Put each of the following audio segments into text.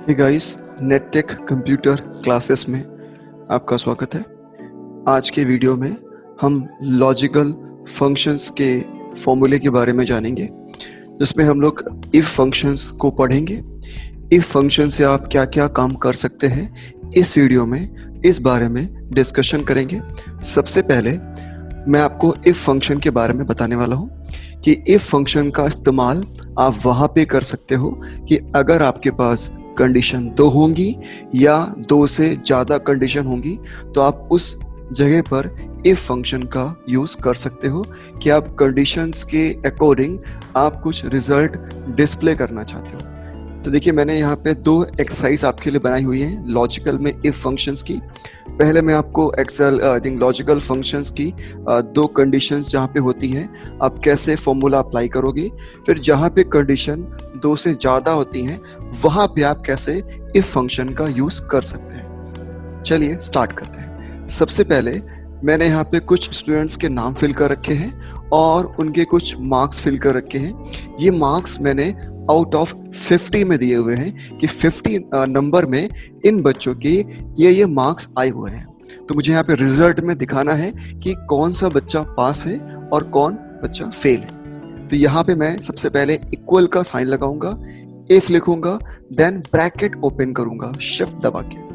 Hey guys, नेटटेक computer classes में आपका स्वागत है। आज के वीडियो में हम लॉजिकल फंक्शंस के फॉर्मूले के बारे में जानेंगे, जिसमें हम लोग इफ फंक्शंस को पढ़ेंगे। इफ फंक्शन से आप क्या क्या काम कर सकते हैं, इस वीडियो में इस बारे में डिस्कशन करेंगे। सबसे पहले मैं आपको इफ फंक्शन के बारे में बताने वाला हूँ कि इफ फंक्शन का इस्तेमाल आप वहाँ पे कर सकते हो कि अगर आपके पास कंडीशन 2 होंगी या 2 से ज़्यादा कंडीशन होंगी, तो आप उस जगह पर इफ फंक्शन का यूज़ कर सकते हो कि आप कंडीशंस के अकॉर्डिंग आप कुछ रिजल्ट डिस्प्ले करना चाहते हो। तो देखिए, मैंने यहाँ पे 2 एक्सरसाइज आपके लिए बनाई हुई हैं लॉजिकल में इफ फंक्शंस की। पहले मैं आपको आई थिंक लॉजिकल फंक्शंस की 2 कंडीशंस जहाँ पे होती हैं आप कैसे फॉर्मूला अप्लाई करोगे, फिर जहाँ पे कंडीशन 2 से ज़्यादा होती हैं वहाँ पे आप कैसे इफ फंक्शन का यूज़ कर सकते हैं। चलिए स्टार्ट करते हैं। सबसे पहले मैंने यहाँ पे कुछ स्टूडेंट्स के नाम फिल कर रखे हैं और उनके कुछ मार्क्स फिल कर रखे हैं। ये मार्क्स मैंने आउट ऑफ 50 में दिए हुए हैं कि 50 नंबर में इन बच्चों के ये मार्क्स आए हुए हैं। तो मुझे यहाँ पे रिजल्ट में दिखाना है कि कौन सा बच्चा पास है और कौन बच्चा फेल है। तो यहाँ पे मैं सबसे पहले इक्वल का साइन लगाऊंगा, इफ लिखूंगा, देन ब्रैकेट ओपन करूंगा शिफ्ट दबा के।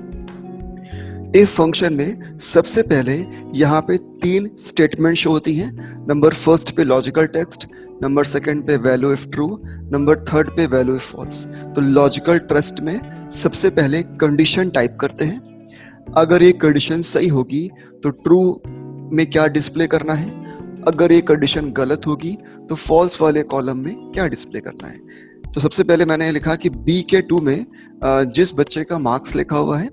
इफ फंक्शन में सबसे पहले यहाँ पे 3 स्टेटमेंट शो होती हैं। नंबर फर्स्ट पे लॉजिकल टेक्स्ट, नंबर सेकंड पे value if true, number third पे वैल्यू इफ फॉल्स। तो लॉजिकल टेक्स्ट में सबसे पहले कंडीशन टाइप करते हैं। अगर ये कंडीशन सही होगी तो ट्रू में क्या डिस्प्ले करना है, अगर ये कंडीशन गलत होगी तो फॉल्स वाले कॉलम में क्या डिस्प्ले करना है। तो सबसे पहले मैंने लिखा कि बी के 2 में जिस बच्चे का मार्क्स लिखा हुआ है,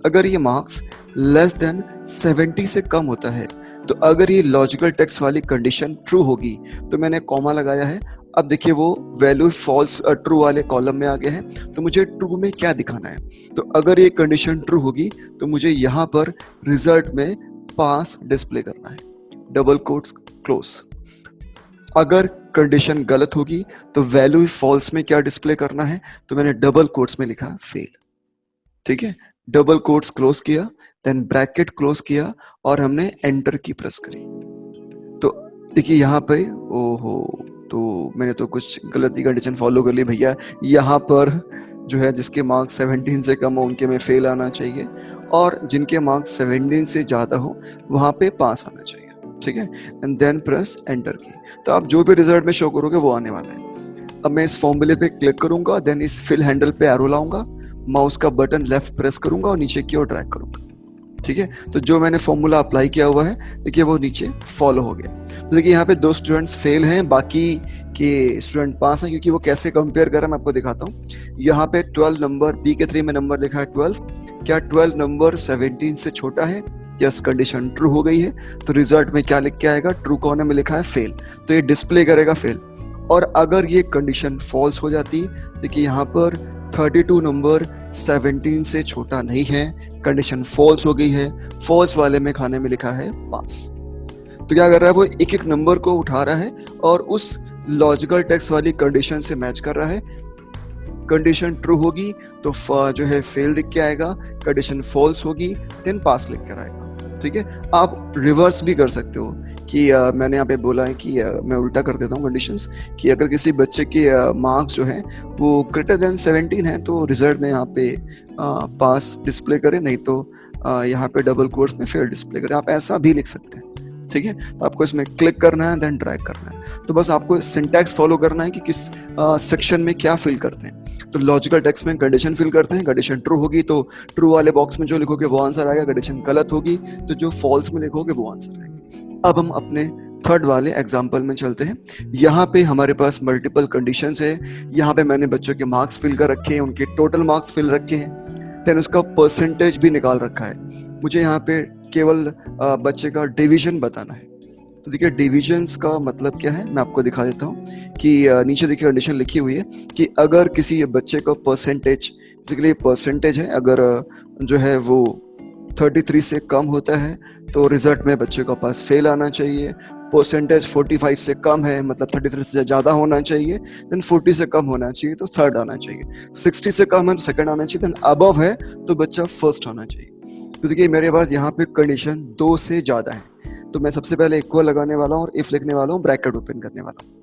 अगर ये मार्क्स लेस देन 70 से कम होता है, तो अगर ये लॉजिकल टेक्स्ट वाली कंडीशन ट्रू होगी तो मैंने कॉमा लगाया है। अब देखिए वो वैल्यू फॉल्स ट्रू वाले कॉलम में आ गया है, तो मुझे ट्रू में क्या दिखाना है। तो अगर ये कंडीशन ट्रू होगी तो मुझे यहाँ पर रिजल्ट में पास डिस्प्ले करना है, डबल कोट्स क्लोज। अगर कंडीशन गलत होगी तो वैल्यू फॉल्स में क्या डिस्प्ले करना है, तो मैंने डबल कोट्स में लिखा फेल। ठीक है, डबल कोट्स क्लोज किया, देन ब्रैकेट क्लोज किया और हमने एंटर की प्रेस करी। तो देखिए यहाँ पर ओहो, तो मैंने तो कुछ गलती कंडीशन फॉलो कर ली भैया। यहाँ पर जो है जिसके मार्क्स 17 से कम हो उनके में फेल आना चाहिए और जिनके मार्क्स 17 से ज़्यादा हो वहाँ पे पास आना चाहिए। ठीक है, एंड देन प्रेस एंटर की। तो आप जो भी रिजल्ट में शो करोगे वो आने वाला है। अब मैं इस फॉर्मूले पे क्लिक करूंगा, देन इस फिल हैंडल पे एरो लाऊंगा, माउस का बटन लेफ्ट प्रेस करूंगा और नीचे की ओर ड्रैग करूंगा। ठीक है, तो जो मैंने फॉर्मूला अप्लाई किया हुआ है देखिए वो नीचे फॉलो हो गया। तो देखिए यहाँ पे 2 स्टूडेंट्स फेल हैं, बाकी के स्टूडेंट पास हैं। क्योंकि वो कैसे कंपेयर कर रहा है मैं आपको दिखाता हूँ। यहाँ पे 12 नंबर, बी के 3 में नंबर लिखा है 12। क्या 12 नंबर 17 से छोटा है? यस, कंडीशन ट्रू हो गई है। तो रिजल्ट में क्या लिख के आएगा? ट्रू कॉर्नर में लिखा है फेल, तो ये डिस्प्ले करेगा फेल। और अगर ये कंडीशन फॉल्स हो जाती, देखिए यहाँ पर 32 नंबर 17 से छोटा नहीं है, कंडीशन फॉल्स हो गई है, फॉल्स वाले में खाने में लिखा है पास। तो क्या कर रहा है वो एक एक नंबर को उठा रहा है और उस लॉजिकल टेक्स्ट वाली कंडीशन से मैच कर रहा है। कंडीशन ट्रू होगी तो जो है फेल लिख के आएगा, कंडीशन फॉल्स होगी देन पास लिख कर आएगा। ठीक है, आप रिवर्स भी कर सकते हो कि मैंने यहाँ पे बोला है कि मैं उल्टा कर देता हूँ कंडीशंस, कि अगर किसी बच्चे के मार्क्स जो है वो ग्रेटर देन 17 है तो रिजल्ट में यहाँ पे पास डिस्प्ले करे, नहीं तो यहाँ पे डबल कोट्स में फेल डिस्प्ले करे। आप ऐसा भी लिख सकते हैं। ठीक है, तो आपको इसमें क्लिक करना है, देन ड्रैग करना है। तो बस आपको सिंटैक्स फॉलो करना है कि किस सेक्शन में क्या फिल करते हैं। तो लॉजिकल टेक्स्ट में कंडीशन फिल करते हैं, कंडीशन ट्रू होगी तो ट्रू वाले बॉक्स में जो लिखोगे वो आंसर आएगा, कंडीशन गलत होगी तो जो फॉल्स में लिखोगे वो आंसर आएगा। अब हम अपने थर्ड वाले एग्जाम्पल में चलते हैं। यहाँ पे हमारे पास मल्टीपल कंडीशंस है। यहाँ पे मैंने बच्चों के मार्क्स फिल कर रखे हैं, उनके टोटल मार्क्स फिल रखे हैं, देन उसका परसेंटेज भी निकाल रखा है। मुझे यहाँ पे केवल बच्चे का डिवीजन बताना है। तो देखिए डिविजन्स का मतलब क्या है मैं आपको दिखा देता हूँ कि नीचे देखिए कंडीशन लिखी हुई है कि अगर किसी बच्चे का परसेंटेज, बेसिकली परसेंटेज है, अगर जो है वो 33 से कम होता है तो रिजल्ट में बच्चे को पास फेल आना चाहिए। परसेंटेज 45 से कम है, मतलब 33 से ज़्यादा होना चाहिए, देन 40 से कम होना चाहिए तो थर्ड आना चाहिए, 60 से कम है तो सेकंड आना चाहिए, देन अबव है तो बच्चा फर्स्ट आना चाहिए। तो देखिए मेरे पास यहाँ पे कंडीशन 2 से ज़्यादा है, तो मैं सबसे पहले इक्वल लगाने वाला हूँ और इफ लिखने वाला हूँ, ब्रैकेट ओपन करने वाला हूँ।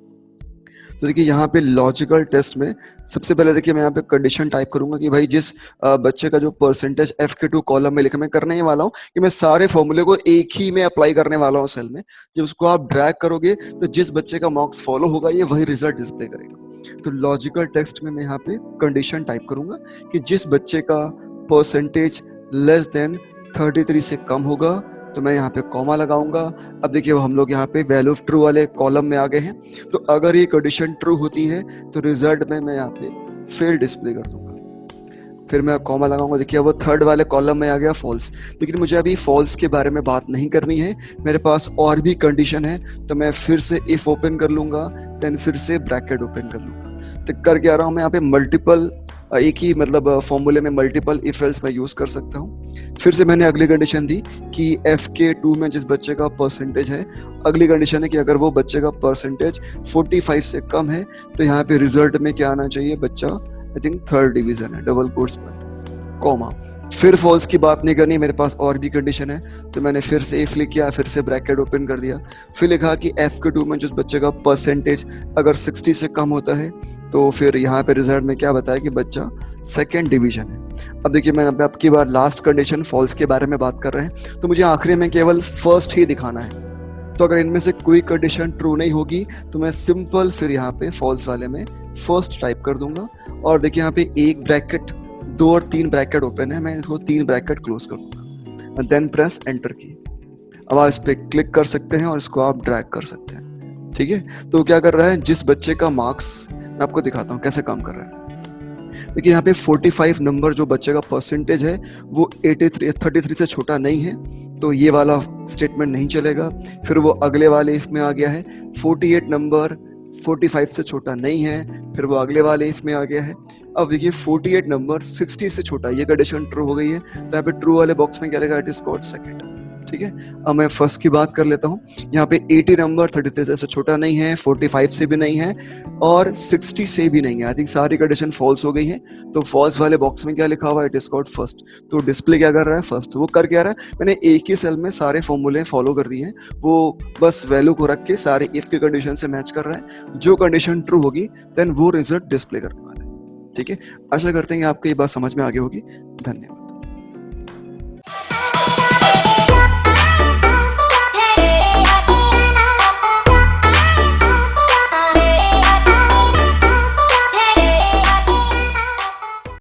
तो देखिए यहाँ पे लॉजिकल टेस्ट में सबसे पहले देखिए मैं यहाँ पे कंडीशन टाइप करूंगा कि भाई जिस बच्चे का जो परसेंटेज FK2 कॉलम में लिखा, मैं करने ही वाला हूँ कि मैं सारे फॉर्मूले को एक ही में अप्लाई करने वाला हूँ सेल में। जब उसको आप ड्रैग करोगे तो जिस बच्चे का मार्क्स फॉलो होगा ये वही रिजल्ट डिस्प्ले करेगा। तो लॉजिकल टेस्ट में मैं यहाँ पे कंडीशन टाइप करूंगा कि जिस बच्चे का परसेंटेज लेस देन 33 से कम होगा तो मैं यहाँ पे कॉमा लगाऊंगा। अब देखिए हम लोग यहाँ पे वैल्यू ऑफ ट्रू वाले कॉलम में आ गए हैं, तो अगर ये कंडीशन ट्रू होती है तो रिजल्ट में मैं यहाँ पे फेल डिस्प्ले कर दूंगा। फिर मैं कॉमा लगाऊंगा, देखिए वो थर्ड वाले कॉलम में आ गया फॉल्स, लेकिन मुझे अभी फॉल्स के बारे में बात नहीं करनी है, मेरे पास और भी कंडीशन है, तो मैं फिर से इफ ओपन कर लूंगा, देन फिर से ब्रैकेट ओपन कर लूंगा। तो कर क्या रहा हूँ मैं यहाँ पे मल्टीपल, एक ही मतलब फॉर्मूले में मल्टीपल इफ एल्स मैं यूज कर सकता हूँ। फिर से मैंने अगली कंडीशन दी कि FK2 में जिस बच्चे का परसेंटेज है, अगली कंडीशन है कि अगर वो बच्चे का परसेंटेज 45 से कम है तो यहाँ पे रिजल्ट में क्या आना चाहिए, बच्चा आई थिंक थर्ड डिवीजन है, डबल कोट्स बंद, कॉमा। फिर फॉल्स की बात नहीं करनी, मेरे पास और भी कंडीशन है, तो मैंने फिर से इफ लिख किया, फिर से ब्रैकेट ओपन कर दिया, फिर लिखा कि FK2 में जिस बच्चे का परसेंटेज अगर 60 से कम होता है तो फिर यहाँ पे रिजल्ट में क्या बताया कि बच्चा सेकंड डिवीजन है। अब देखिए मैंने अब की बार लास्ट कंडीशन फॉल्स के बारे में बात कर रहे हैं, तो मुझे आखिरी में केवल फर्स्ट ही दिखाना है। तो अगर इनमें से कोई कंडीशन ट्रू नहीं होगी तो मैं सिंपल फिर यहाँ पे फॉल्स वाले में फर्स्ट टाइप कर दूंगा, और देखिए यहाँ पे एक ब्रैकेट, 2 और 3 ब्रैकेट ओपन है, मैं इसको 3 ब्रैकेट क्लोज कर दूंगा, देन प्रेस एंटर की। अब आप इस पे क्लिक कर सकते हैं और इसको आप ड्रैग कर सकते हैं, ठीक है। तो क्या कर रहा है, जिस बच्चे का मार्क्स, मैं आपको दिखाता हूँ कैसे काम कर रहा है। देखिए यहाँ पे 45 नंबर जो बच्चे का परसेंटेज है वो 33 से छोटा नहीं है, तो ये वाला स्टेटमेंट नहीं चलेगा। फिर वो अगले वाले इफ में आ गया है, 48 नंबर 45 से छोटा नहीं है, फिर वो अगले वाले इफ में आ गया है। अब देखिए 48 नंबर 60 से छोटा, ये कंडीशन ट्रू हो गई है, तो यहाँ पे ट्रू वाले बॉक्स में क्या लिखा है, इट इज कॉल्ड सेकंड, ठीक है। अब मैं फर्स्ट की बात कर लेता हूँ। यहाँ पे 80 नंबर 33 से छोटा नहीं है, 45 से भी नहीं है और 60 से भी नहीं है। आई थिंक सारी कंडीशन फॉल्स हो गई है, तो फॉल्स वाले बॉक्स में क्या लिखा हुआ है, इट इज कॉल्ड फर्स्ट। तो डिस्प्ले क्या कर रहा है, फर्स्ट। वो कर क्या रहा है, मैंने एक ही सेल में सारे फॉर्मूले फॉलो कर दिए हैं, वो बस वैल्यू को रख के सारे इफ के कंडीशन से मैच कर रहा है, जो कंडीशन ट्रू होगी देन वो रिजल्ट डिस्प्ले करने वाला है, ठीक है। आशा करते हैं कि आपको ये बात समझ में आ गई होगी। धन्यवाद।